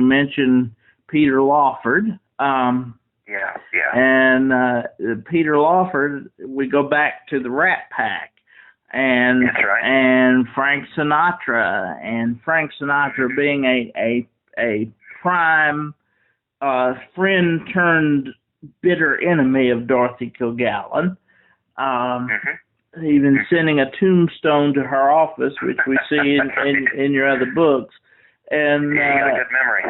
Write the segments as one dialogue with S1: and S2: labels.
S1: mention Peter Lawford. And Peter Lawford, we go back to the Rat Pack, and
S2: that's right.
S1: and Frank Sinatra, being a prime friend turned bitter enemy of Dorothy Kilgallen. Even sending a tombstone to her office, which we see in your other books. And
S2: you got a good memory.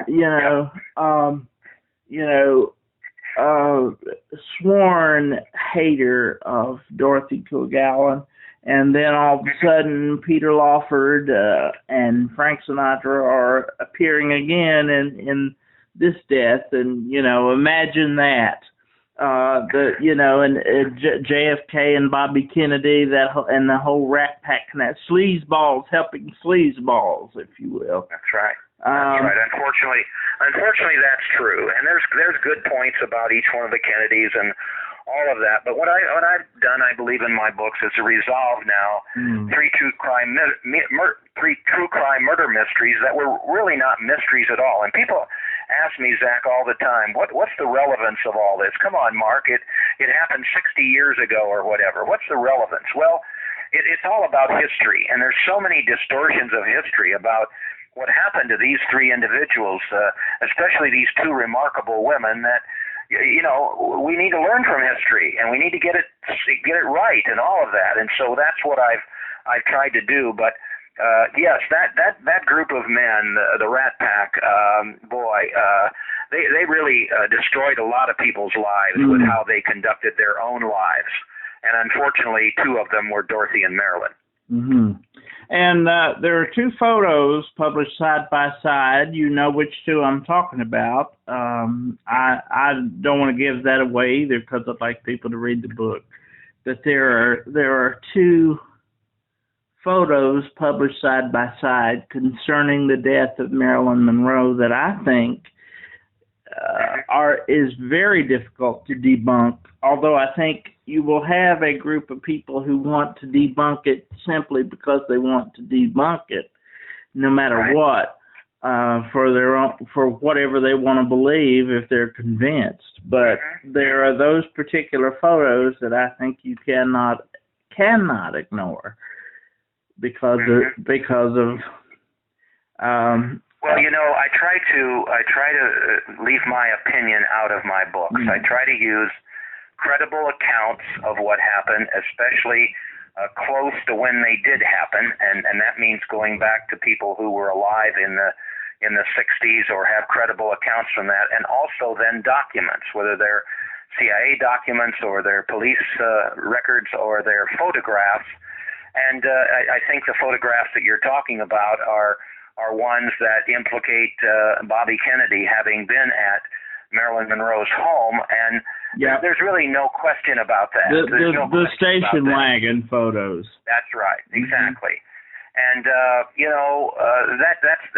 S1: Sworn hater of Dorothy Kilgallen, and then all of a sudden Peter Lawford and Frank Sinatra are appearing again in this death, and imagine that. JFK and Bobby Kennedy, and the whole Rat Pack, sleazeballs helping sleazeballs, if you will.
S2: That's right. That's right. Unfortunately, that's true. And there's good points about each one of the Kennedys and all of that. But what I've done, I believe, in my books is to resolve now three true crime murder mysteries that were really not mysteries at all. And people ask me, Zach, all the time, what's the relevance of all this? Come on, Mark, it happened 60 years ago or whatever. What's the relevance? Well, it's all about history, and there's so many distortions of history about what happened to these three individuals, especially these two remarkable women, that we need to learn from history, and we need to get it right, and all of that. And so that's what I've tried to do. But yes, that group of men, the Rat Pack, they really destroyed a lot of people's lives with how they conducted their own lives. And unfortunately, two of them were Dorothy and Marilyn.
S1: And there are two photos published side by side. You know which two I'm talking about. I don't want to give that away either, because I'd like people to read the book. But there are two photos published side by side concerning the death of Marilyn Monroe that I think is very difficult to debunk, although I think you will have a group of people who want to debunk it simply because they want to debunk it, no matter what, for whatever they want to believe if they're convinced. But there are those particular photos that I think you cannot ignore because of
S2: well, I try to leave my opinion out of my books. I try to use credible accounts of what happened, especially close to when they did happen, and that means going back to people who were alive in the 60s or have credible accounts from that, and also then documents, whether they're CIA documents or their police records or their photographs. And I think the photographs that you're talking about are ones that implicate Bobby Kennedy having been at Marilyn Monroe's home, and there's really no question about that.
S1: The station wagon photos.
S2: That's right, exactly. And that's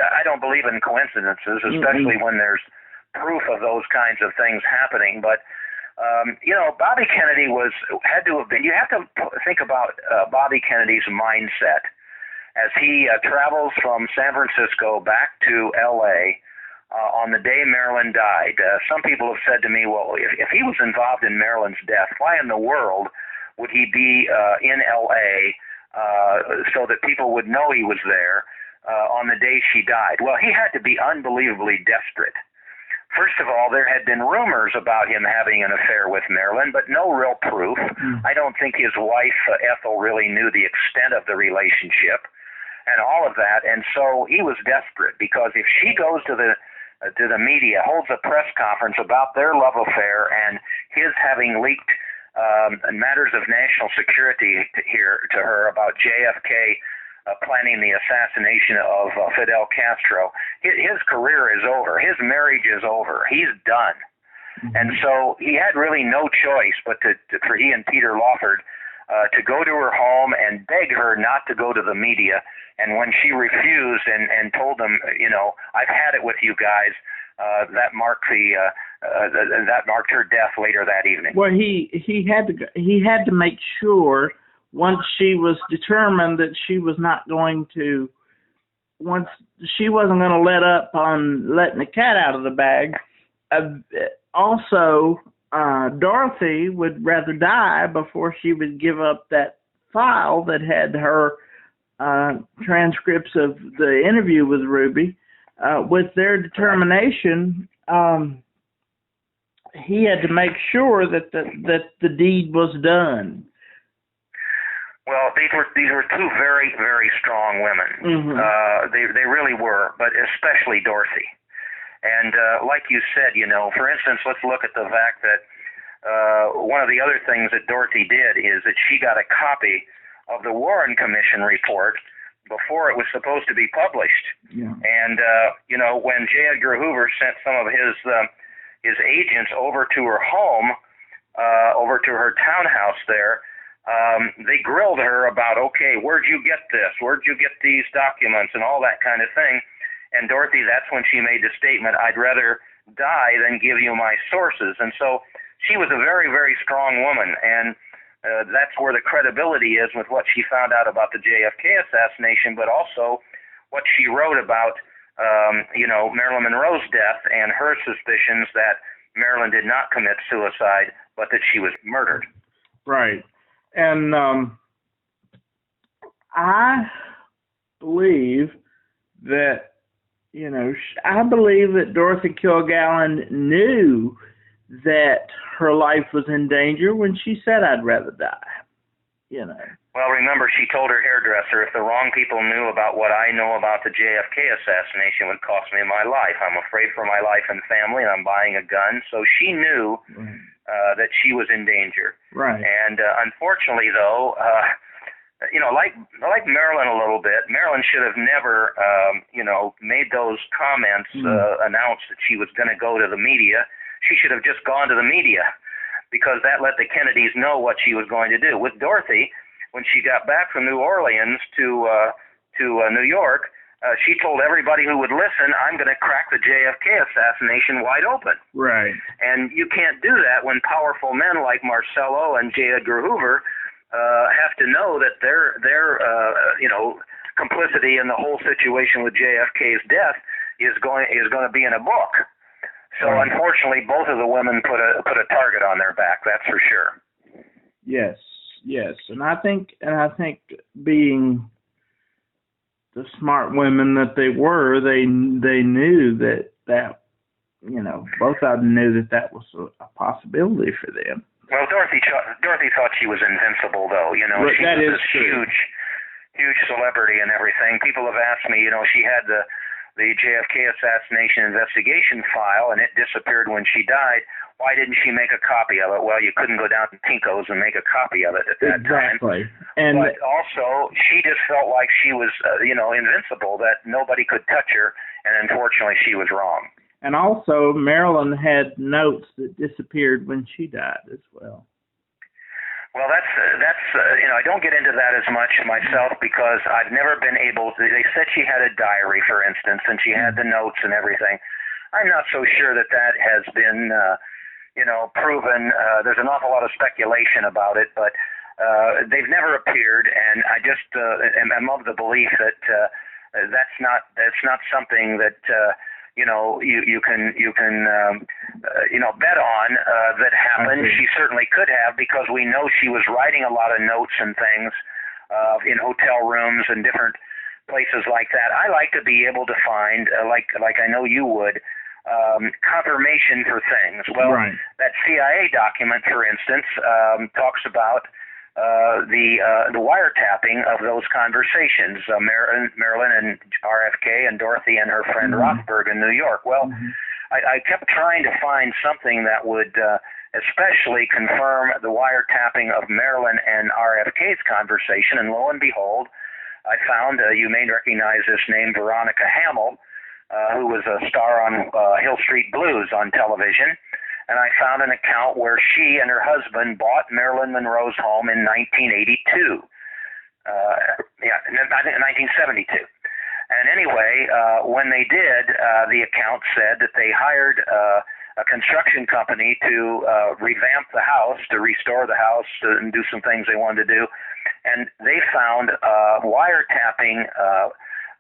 S2: I don't believe in coincidences, especially when there's proof of those kinds of things happening. But Bobby Kennedy had to have been. You have to think about Bobby Kennedy's mindset as he travels from San Francisco back to L.A. On the day Marilyn died. Some people have said to me, well, if he was involved in Marilyn's death, why in the world would he be in L.A. So that people would know he was there on the day she died? Well, he had to be unbelievably desperate. First of all, there had been rumors about him having an affair with Marilyn, but no real proof. I don't think his wife, Ethel, really knew the extent of the relationship and all of that. And so he was desperate, because if she goes to the media, holds a press conference about their love affair and his having leaked matters of national security to her about JFK planning the assassination of Fidel Castro, his career is over. His marriage is over. He's done. And so he had really no choice but for he and Peter Lawford to go to her home and beg her not to go to the media. And when she refused and told them, I've had it with you guys, that marked her death later that evening.
S1: Well, he had to make sure, once she was determined that she was not going to once she wasn't going to let up on letting the cat out of the bag. Also, Dorothy would rather die before she would give up that file that had her transcripts of the interview with Ruby. With their determination, he had to make sure that the deed was done.
S2: Well, these were two very, very strong women. Mm-hmm. They really were, but especially Dorothy. And like you said, for instance, let's look at the fact that one of the other things that Dorothy did is that she got a copy of the Warren Commission report before it was supposed to be published. Yeah. And when J. Edgar Hoover sent some of his agents over to her home, over to her townhouse there, they grilled her about, okay, where'd you get this? Where'd you get these documents and all that kind of thing? And Dorothy, that's when she made the statement, I'd rather die than give you my sources. And so she was a very, very strong woman, and that's where the credibility is with what she found out about the JFK assassination, but also what she wrote about, Marilyn Monroe's death and her suspicions that Marilyn did not commit suicide, but that she was murdered.
S1: Right. And I believe that, I believe that Dorothy Kilgallen knew that her life was in danger when she said, I'd rather die,
S2: Well, remember, she told her hairdresser, if the wrong people knew about what I know about the JFK assassination, it would cost me my life. I'm afraid for my life and family, and I'm buying a gun. So she knew that she was in danger.
S1: Right.
S2: And unfortunately, though, like Marilyn a little bit, Marilyn should have never, made those comments, announced that she was going to go to the media. She should have just gone to the media, because that let the Kennedys know what she was going to do. With Dorothy, when she got back from New Orleans to New York, she told everybody who would listen, I'm going to crack the JFK assassination wide open.
S1: Right.
S2: And you can't do that when powerful men like Marcello and J. Edgar Hoover have to know that their complicity in the whole situation with JFK's death is going to be in a book. So unfortunately, both of the women put a target on their back. That's for sure.
S1: Yes, and I think being the smart women that they were, they knew that both of them knew that was a possibility for them.
S2: Well, Dorothy thought she was invincible, though. She was this huge celebrity and everything. People have asked me, she had the JFK assassination investigation file, and it disappeared when she died. Why didn't she make a copy of it? Well, you couldn't go down to Tinko's and make a copy of it at that time.
S1: Exactly.
S2: But also, she just felt like she was, invincible, that nobody could touch her, and unfortunately, she was wrong.
S1: And also, Marilyn had notes that disappeared when she died as well.
S2: Well, that's I don't get into that as much myself, because I've never been able to. They said she had a diary, for instance, and she had the notes and everything. I'm not so sure that has been, proven. There's an awful lot of speculation about it, but they've never appeared, and I just am of the belief that that's not something that you can bet on that happened. She certainly could have, because we know she was writing a lot of notes and things in hotel rooms and different places like that. I like to be able to find, like I know you would, confirmation for things. Well, that CIA document, for instance, talks about the wiretapping of those conversations, Marilyn and RFK and Dorothy and her friend Rothberg in New York. Well, I kept trying to find something that would especially confirm the wiretapping of Marilyn and RFK's conversation, and lo and behold, I found, you may recognize this name, Veronica Hamill, who was a star on Hill Street Blues on television. And I found an account where she and her husband bought Marilyn Monroe's home in 1982. In 1972. And anyway, when they did, the account said that they hired a construction company to revamp the house, to restore the house, and do some things they wanted to do. And they found wiretapping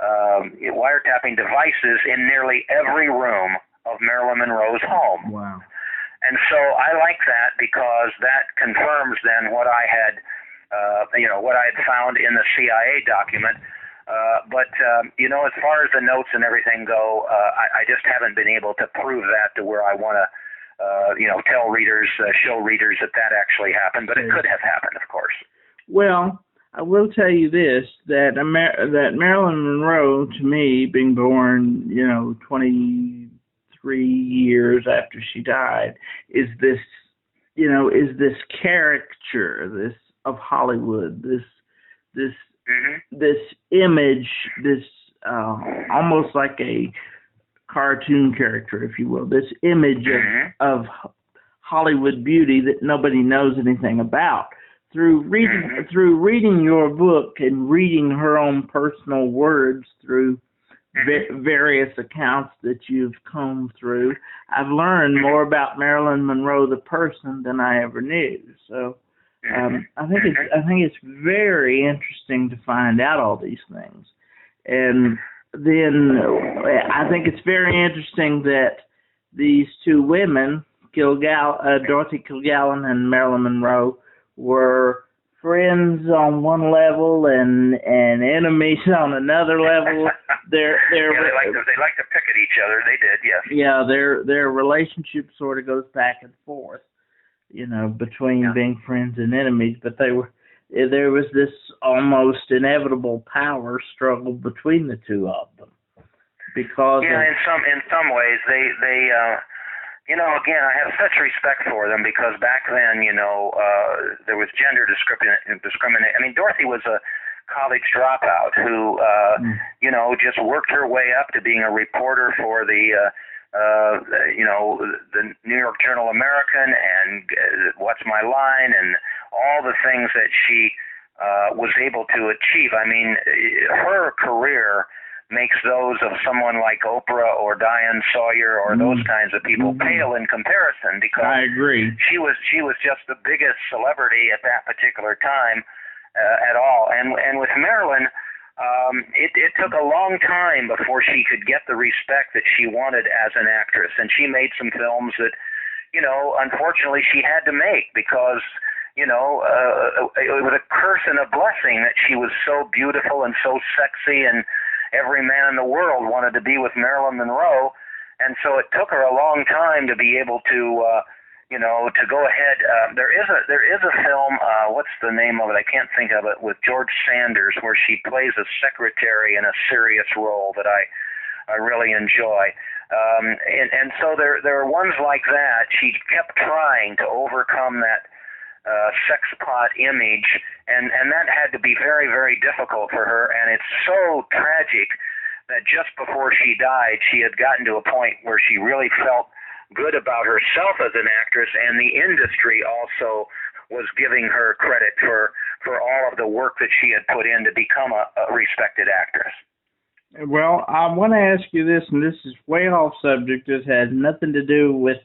S2: wiretapping devices in nearly every room of Marilyn Monroe's home.
S1: Wow.
S2: And so I like that because that confirms then what I had, what I had found in the CIA document. But as far as the notes and everything go, I just haven't been able to prove that to where I want to, tell readers, show readers that actually happened. But it could have happened, of course.
S1: Well, I will tell you this, that Marilyn Monroe, to me, being born, 23 years after she died, is this caricature, of Hollywood, this image, this almost like a cartoon character, if you will, this image of Hollywood beauty that nobody knows anything about. Through reading your book and reading her own personal words through various accounts that you've combed through, I've learned more about Marilyn Monroe the person than I ever knew. So I think it's very interesting to find out all these things. And then I think it's very interesting that these two women, Dorothy Kilgallen and Marilyn Monroe, were friends on one level and enemies on another level. They
S2: like to pick at each other. They did, yes.
S1: Yeah, their relationship sort of goes back and forth, between being friends and enemies. But there was this almost inevitable power struggle between the two of them because
S2: in some ways they again, I have such respect for them because back then, there was gender discrimination. I mean, Dorothy was a college dropout who, just worked her way up to being a reporter for the New York Journal American and What's My Line and all the things that she was able to achieve. I mean, her career makes those of someone like Oprah or Diane Sawyer or those kinds of people pale in comparison because
S1: I agree.
S2: She was just the biggest celebrity at that particular time at all. And with Marilyn, it took a long time before she could get the respect that she wanted as an actress. And she made some films that, unfortunately she had to make because it was a curse and a blessing that she was so beautiful and so sexy and every man in the world wanted to be with Marilyn Monroe, and so it took her a long time to be able to, to go ahead. There is a film. What's the name of it? I can't think of it. With George Sanders, where she plays a secretary in a serious role that I really enjoy. And so there are ones like that. She kept trying to overcome that sex pot image, and that had to be very, very difficult for her, and it's so tragic that just before she died, she had gotten to a point where she really felt good about herself as an actress, and the industry also was giving her credit for all of the work that she had put in to become a respected actress.
S1: Well, I want to ask you this, and this is way off subject. This has nothing to do with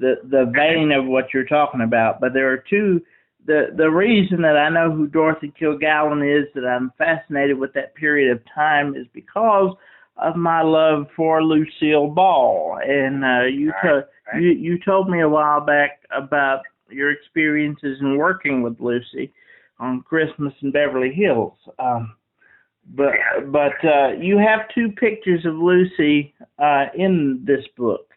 S1: the vein of what you're talking about, but there are two. The reason that I know who Dorothy Kilgallen is, that I'm fascinated with that period of time, is because of my love for Lucille Ball. And you told me a while back about your experiences in working with Lucy on Christmas in Beverly Hills. But you have two pictures of Lucy in this book.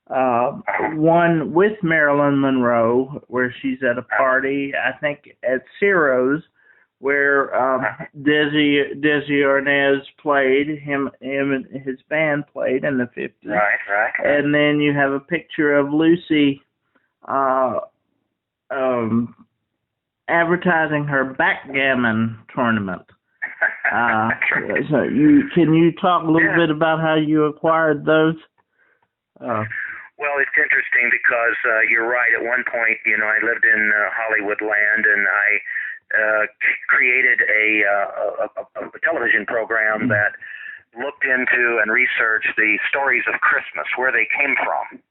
S1: One with Marilyn Monroe, where she's at a party, I think at Ciro's, where Desi Arnaz played, him and his band played in the 50s.
S2: Right.
S1: And then you have a picture of Lucy advertising her backgammon tournament. So can you talk a little bit about how you acquired those?
S2: Well, it's interesting because you're right. At one point, I lived in Hollywood land, and I created a television program that looked into and researched the stories of Christmas, where they came from.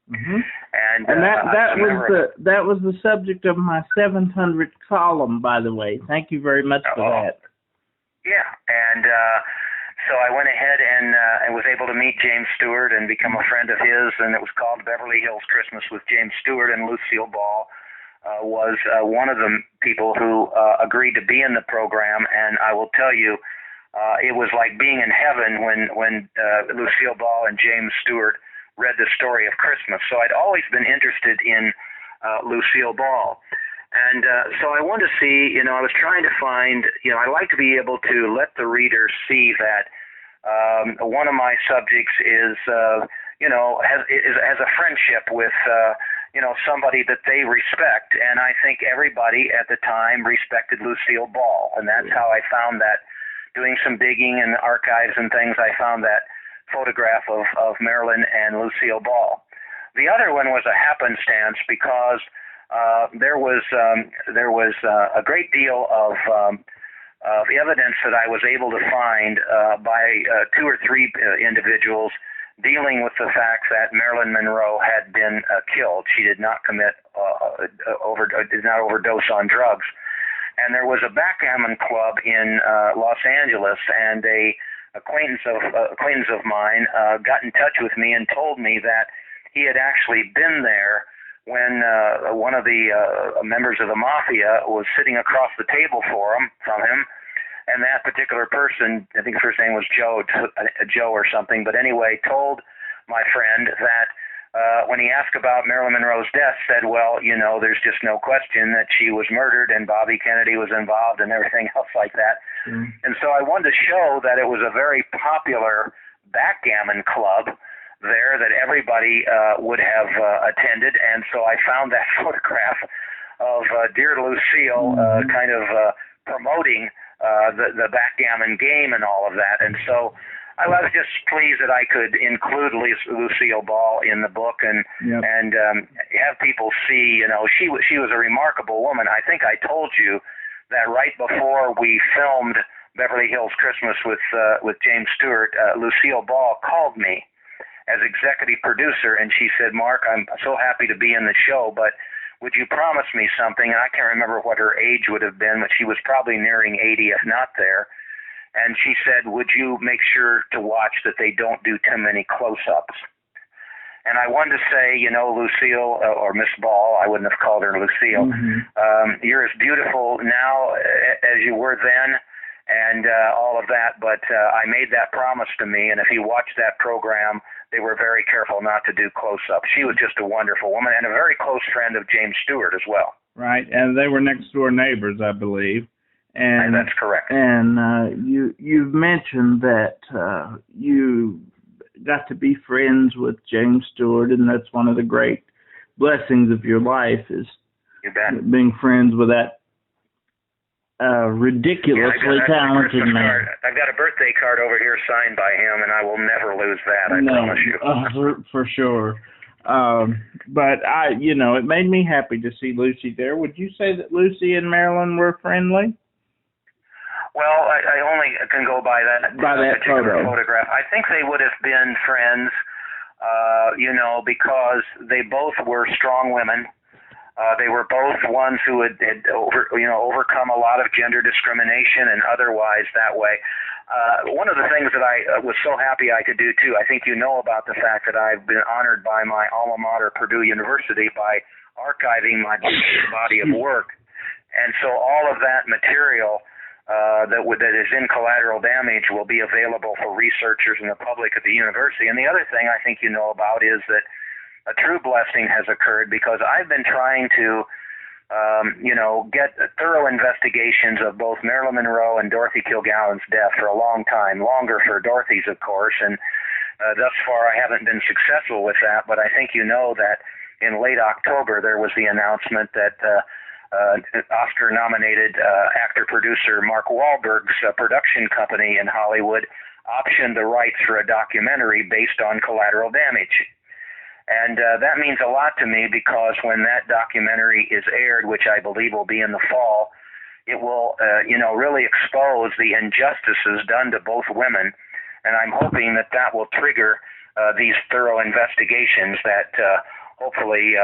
S2: And
S1: that was the subject of my 700th column, by the way. Thank you very much for that.
S2: Yeah, and so I went ahead and was able to meet James Stewart and become a friend of his, and it was called Beverly Hills Christmas with James Stewart, and Lucille Ball was one of the people who agreed to be in the program, and I will tell you, it was like being in heaven when Lucille Ball and James Stewart read the story of Christmas. So I'd always been interested in Lucille Ball. And so I wanted to see, I was trying to find, I like to be able to let the reader see that one of my subjects is, has a friendship with, somebody that they respect. And I think everybody at the time respected Lucille Ball. And that's how I found that, doing some digging in the archives and things, I found that photograph of Marilyn and Lucille Ball. The other one was a happenstance because there was a great deal of evidence that I was able to find by 2 or 3 individuals dealing with the fact that Marilyn Monroe had been killed. She did not commit did not overdose on drugs. And there was a backgammon club in Los Angeles, and a acquaintance of mine got in touch with me and told me that he had actually been there when one of the members of the mafia was sitting across the table from him, and that particular person, I think his first name was Joe or something, but anyway, told my friend that when he asked about Marilyn Monroe's death, said, well, there's just no question that she was murdered and Bobby Kennedy was involved and everything else like that. Mm. And so I wanted to show that it was a very popular backgammon club there that everybody would have attended. And so I found that photograph of Dear Lucille kind of promoting the backgammon game and all of that. And so I was just pleased that I could include Lucille Ball in the book and have people see, she was a remarkable woman. I think I told you that right before we filmed Beverly Hills Christmas with James Stewart, Lucille Ball called me as executive producer, and she said, Mark, I'm so happy to be in the show, but would you promise me something? And I can't remember what her age would have been, but she was probably nearing 80, if not there. And she said, would you make sure to watch that they don't do too many close-ups? And I wanted to say, Lucille, or Miss Ball, I wouldn't have called her Lucille, you're as beautiful now as you were then, and all of that, but I made that promise to me, and if you watch that program, they were very careful not to do close-ups. She was just a wonderful woman and a very close friend of James Stewart as well. Right,
S1: and they were next-door neighbors, I believe.
S2: And that's correct.
S1: And you've mentioned that you got to be friends with James Stewart, and that's one of the great blessings of your life is being friends with that ridiculously talented man.
S2: I've got a birthday card over here signed by him, and I will never lose that, I promise you.
S1: For sure. But it made me happy to see Lucy there. Would you say that Lucy and Marilyn were friendly?
S2: Well, I only can go by that particular photograph. I think they would have been friends, because they both were strong women. They were both ones who had overcome a lot of gender discrimination and otherwise that way. One of the things that I was so happy I could do, too, I think you know about the fact that I've been honored by my alma mater, Purdue University, by archiving my body of work. And so all of that material that is in Collateral Damage will be available for researchers and the public at the university. And the other thing I think you know about is that a true blessing has occurred because I've been trying to, get thorough investigations of both Marilyn Monroe and Dorothy Kilgallen's death for a long time, longer for Dorothy's, of course, and thus far I haven't been successful with that, but I think you know that in late October there was the announcement that Oscar-nominated actor-producer Mark Wahlberg's production company in Hollywood optioned the rights for a documentary based on Collateral Damage. And that means a lot to me because when that documentary is aired, which I believe will be in the fall, it will, really expose the injustices done to both women. And I'm hoping that will trigger these thorough investigations that hopefully,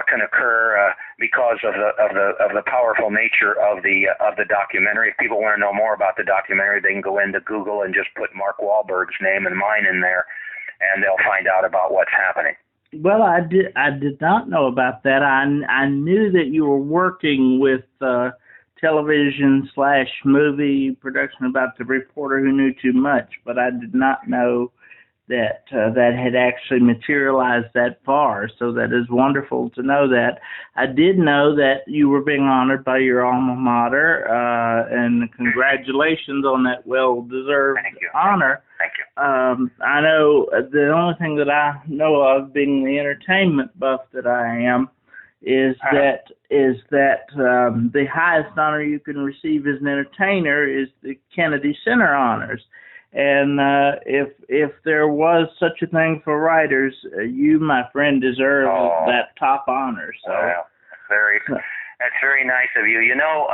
S2: can occur because of the powerful nature of the documentary. If people want to know more about the documentary, they can go into Google and just put Mark Wahlberg's name and mine in there, and they'll find out about what's happening.
S1: Well, I did not know about that. I knew that you were working with television/movie production about The Reporter Who Knew Too Much, but I did not know that that had actually materialized that far. So that is wonderful to know that. I did know that you were being honored by your alma mater, and congratulations on that well-deserved honor.
S2: Thank you.
S1: I know the only thing that I know of, being the entertainment buff that I am, is that the highest honor you can receive as an entertainer is the Kennedy Center Honors. And if there was such a thing for writers, you, my friend, deserve that top honor. So
S2: well, that's very nice of you. You know,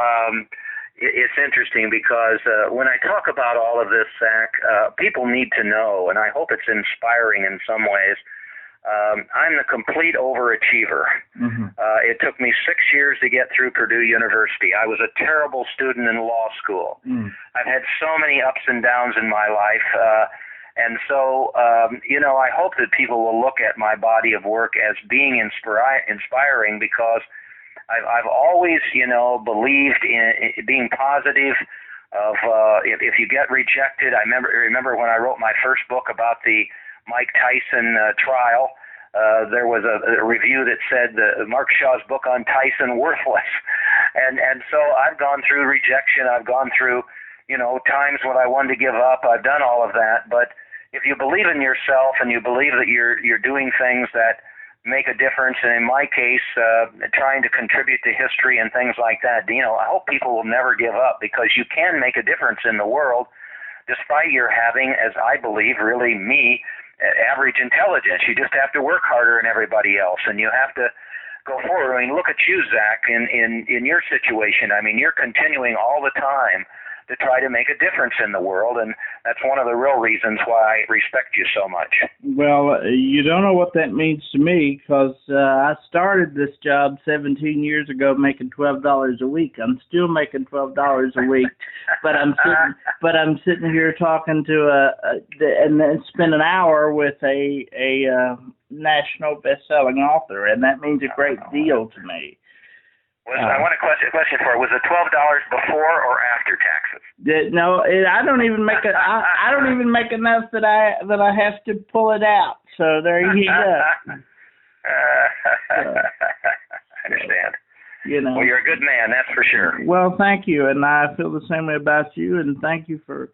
S2: it's interesting because when I talk about all of this, Zach, people need to know, and I hope it's inspiring in some ways. I'm the complete overachiever. Mm-hmm. It took me 6 years to get through Purdue University. I was a terrible student in law school. Mm. I've had so many ups and downs in my life. And so, you know, I hope that people will look at my body of work as being inspiring, because I've always, you know, believed in being positive. If you get rejected, I remember when I wrote my first book about the Mike Tyson trial, there was a review that said Mark Shaw's book on Tyson worthless, and so I've gone through rejection. I've gone through, you know, times when I wanted to give up. I've done all of that. But if you believe in yourself and you believe that you're doing things that make a difference, and in my case, trying to contribute to history and things like that, you know, I hope people will never give up, because you can make a difference in the world despite your having, as I believe, really average intelligence. You just have to work harder than everybody else, and you have to go forward. I mean, look at you, Zach, in your situation. I mean, you're continuing all the time to try to make a difference in the world, and that's one of the real reasons why I respect you so much.
S1: Well, you don't know what that means to me, because I started this job 17 years ago making $12 a week. I'm still making $12 a week, but I'm sitting here talking to and then spend an hour with a national best-selling author, and that means a great deal to me.
S2: I want a question for you. Was it $12 before or after taxes?
S1: No, I don't even make I don't even make enough that I have to pull it out. So there you go.
S2: I understand.
S1: You know.
S2: Well, you're a good man, that's for sure.
S1: Well, thank you, and I feel the same way about you. And thank you for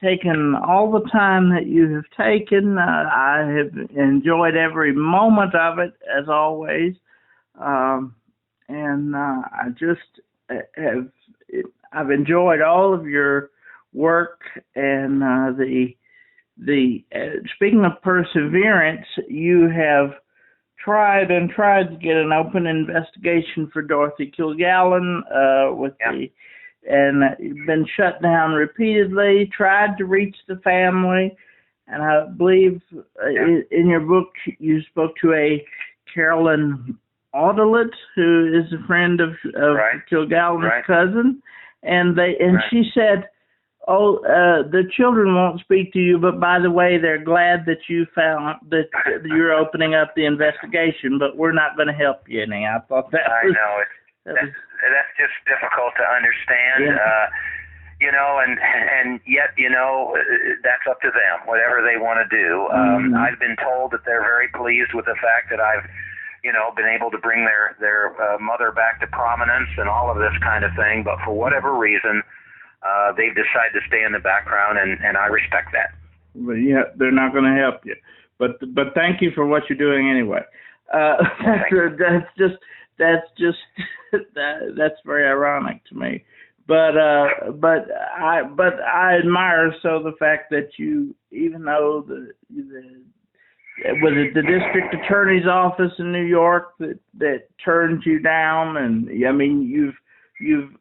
S1: taking all the time that you have taken. I have enjoyed every moment of it, as always. And I just I've enjoyed all of your work, and speaking of perseverance, you have tried to get an open investigation for Dorothy Kilgallen and been shut down repeatedly. Tried to reach the family, and I believe in your book you spoke to a Carolyn Audelet, who is a friend of Kilgallen's cousin, and she said, the children won't speak to you, but by the way, they're glad that you found that you're opening up the investigation, but we're not going to help you any. I thought that
S2: that's just difficult to understand. Yeah. You know, and yet, you know, that's up to them, whatever they want to do. I've been told that they're very pleased with the fact that I've, you know, been able to bring their mother back to prominence and all of this kind of thing. But for whatever reason, they've decided to stay in the background, and I respect that.
S1: Well, yeah, they're not going to help you. But thank you for what you're doing anyway. That's very ironic to me. But I admire so the fact that you, even though was it the district attorney's office in New York that turned you down? And I mean, you've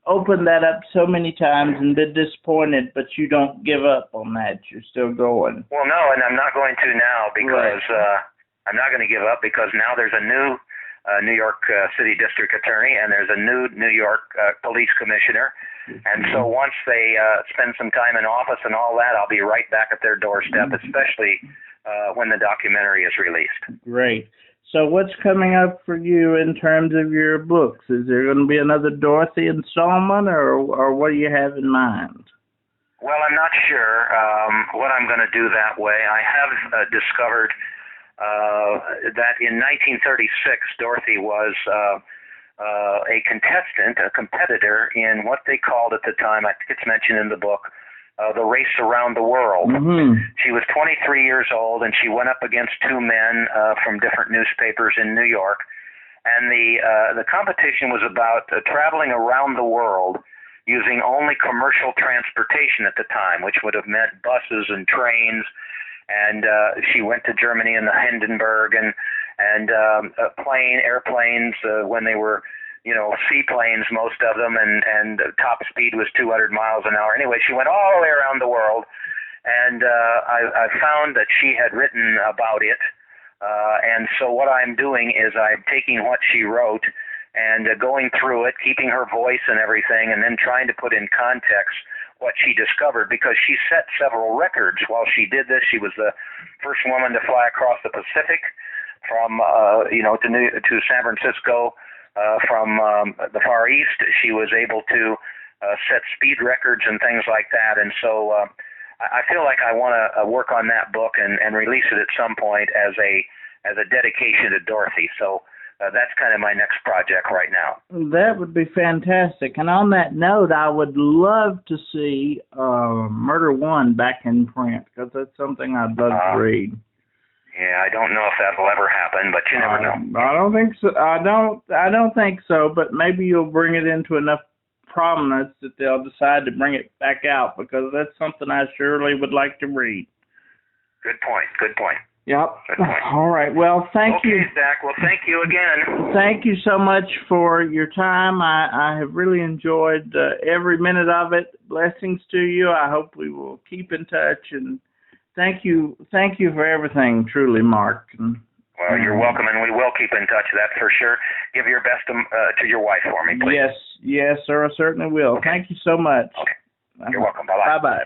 S1: opened that up so many times and been disappointed, but you don't give up on that. You're still going.
S2: Well, no, and I'm not going to now, because I'm not going to give up, because now there's a new New York City District Attorney, and there's a new New York Police Commissioner. And so once they spend some time in office and all that, I'll be right back at their doorstep, especially when the documentary is released.
S1: Great. So what's coming up for you in terms of your books? Is there going to be another Dorothy installment, or what do you have in mind?
S2: Well, I'm not sure what I'm going to do that way. I have discovered that in 1936, Dorothy was a contestant, a competitor in what they called at the time, I think it's mentioned in the book, the race around the world.
S1: Mm-hmm.
S2: She was 23 years old, and she went up against two men from different newspapers in New York. And the competition was about traveling around the world using only commercial transportation at the time, which would have meant buses and trains. And she went to Germany in the Hindenburg and airplanes when they were, seaplanes, most of them, and top speed was 200 miles an hour. Anyway, she went all the way around the world, and I found that she had written about it. And so what I'm doing is I'm taking what she wrote and going through it, keeping her voice and everything, and then trying to put in context what she discovered, because she set several records while she did this. She was the first woman to fly across the Pacific from to San Francisco from the Far East. She was able to set speed records and things like that. And so I feel like I want to work on that book and release it at some point as a dedication to Dorothy. So that's kind of my next project right now.
S1: That would be fantastic. And on that note, I would love to see Murder One back in print, because that's something I'd love to read.
S2: Yeah, I don't know if that'll ever happen, but you never know.
S1: I don't think so. I don't think so. But maybe you'll bring it into enough prominence that they'll decide to bring it back out, because that's something I surely would like to read.
S2: Good point. Good point.
S1: Yep. All right. Well, thank you.
S2: Okay, Zach. Well, thank you again.
S1: Thank you so much for your time. I have really enjoyed every minute of it. Blessings to you. I hope we will keep in touch. And thank you for everything, truly, Mark.
S2: Well, you're welcome, and we will keep in touch, that's for sure. Give your best to your wife for me, please.
S1: Yes, sir, I certainly will.
S2: Okay.
S1: Thank you so much.
S2: Okay. You're welcome. Bye-bye.
S1: Bye-bye.